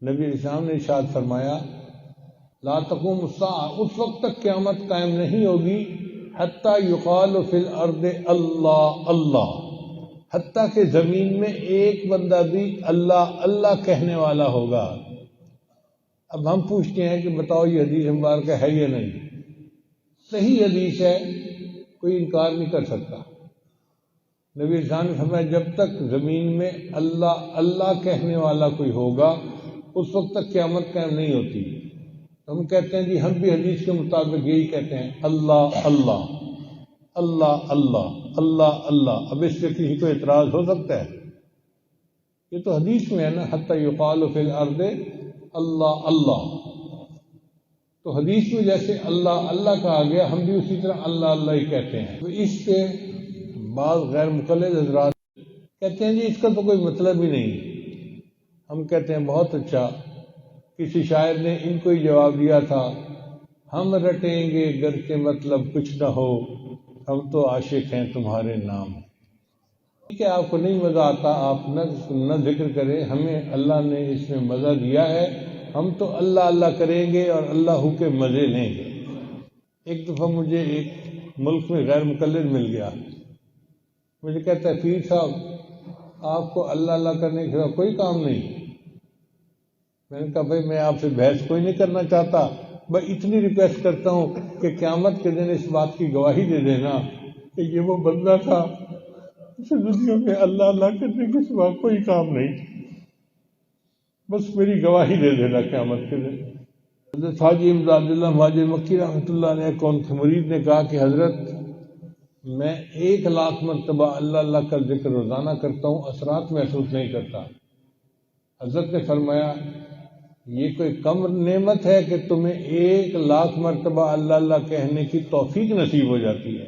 نبی اسلام نے ارشاد فرمایا لا تقوم الساعہ، اس وقت تک قیامت قائم نہیں ہوگی حتیٰ یقال فی الارض اللہ اللہ، حتیٰ کہ زمین میں ایک بندہ بھی اللہ اللہ کہنے والا ہوگا۔ اب ہم پوچھتے ہیں کہ بتاؤ یہ حدیث مبارکہ ہے یا نہیں؟ صحیح حدیث ہے، کوئی انکار نہیں کر سکتا۔ نبی اسلام نے فرمایا جب تک زمین میں اللہ اللہ کہنے والا کوئی ہوگا اس وقت تک قیامت قائم نہیں ہوتی۔ ہم کہتے ہیں جی ہم بھی حدیث کے مطابق یہی کہتے ہیں اللہ اللہ اللہ اللہ اللہ اللہ۔ اب اس سے کسی کو اعتراض ہو سکتا ہے؟ یہ تو حدیث میں ہے نا، حتی یقال فی الارض اللہ اللہ۔ تو حدیث میں جیسے اللہ اللہ کہا گیا، ہم بھی اسی طرح اللہ اللہ ہی کہتے ہیں۔ تو اس کے بعض غیر مقلد حضرات کہتے ہیں جی اس کا تو کوئی مطلب ہی نہیں۔ ہم کہتے ہیں بہت اچھا، کسی شاعر نے ان کو ہی جواب دیا تھا، ہم رٹیں گے گرچہ مطلب کچھ نہ ہو، ہم تو عاشق ہیں تمہارے نام۔ ٹھیک ہے، آپ کو نہیں مزہ آتا آپ نہ ذکر کریں، ہمیں اللہ نے اس میں مزہ دیا ہے، ہم تو اللہ اللہ کریں گے اور اللہ کے مزے لیں گے۔ ایک دفعہ مجھے ایک ملک میں غیر مقلد مل گیا، مجھے کہتا ہے پیر صاحب آپ کو اللہ اللہ کرنے کے کوئی کام نہیں۔ میں نے کہا بھائی میں آپ سے بحث کوئی نہیں کرنا چاہتا، بس اتنی ریکویسٹ کرتا ہوں کہ قیامت کے دن اس بات کی گواہی دے دینا کہ یہ وہ بندہ تھا اسے دنیا میں اللہ اللہ کرنے کے سوا کوئی کام نہیں، بس میری گواہی دے دینا قیامت کے دن۔ حضرت حاجی امداد اللہ مہاجر مکی رحمۃ اللہ علیہ کون کے مرید نے کہا کہ حضرت میں 1,00,000 مرتبہ اللہ اللہ کا ذکر روزانہ کرتا ہوں، اثرات محسوس نہیں کرتا۔ حضرت نے فرمایا یہ کوئی کم نعمت ہے کہ تمہیں 1,00,000 مرتبہ اللہ اللہ کہنے کی توفیق نصیب ہو جاتی ہے۔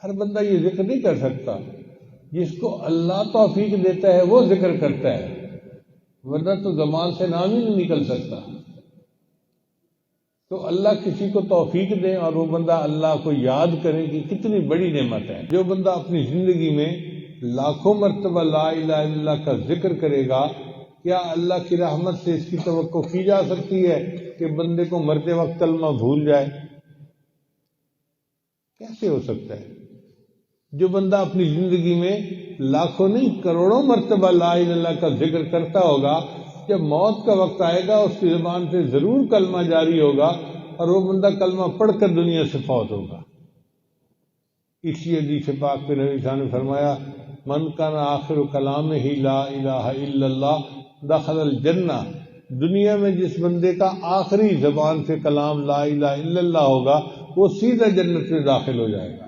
ہر بندہ یہ ذکر نہیں کر سکتا، جس کو اللہ توفیق دیتا ہے وہ ذکر کرتا ہے، ورنہ تو زبان سے نام ہی نہیں نکل سکتا۔ تو اللہ کسی کو توفیق دے اور وہ بندہ اللہ کو یاد کرے کہ کتنی بڑی نعمت ہے۔ جو بندہ اپنی زندگی میں لاکھوں مرتبہ لا الہ الا اللہ کا ذکر کرے گا، کیا اللہ کی رحمت سے اس کی توقع کی جا سکتی ہے کہ بندے کو مرتے وقت کلمہ بھول جائے؟ کیسے ہو سکتا ہے؟ جو بندہ اپنی زندگی میں لاکھوں نہیں کروڑوں مرتبہ لا الہ الا اللہ کا ذکر کرتا ہوگا، جب موت کا وقت آئے گا اس کی زبان سے ضرور کلمہ جاری ہوگا اور وہ بندہ کلمہ پڑھ کر دنیا سے فوت ہوگا۔ اسی حدیث پاک پہ نبی صلی اللہ علیہ وسلم نے فرمایا من کان آخر کلامہ لا الہ الا اللہ دخل الجنہ، دنیا میں جس بندے کا آخری زبان سے کلام لا الہ الا اللہ ہوگا وہ سیدھا جنت میں داخل ہو جائے گا۔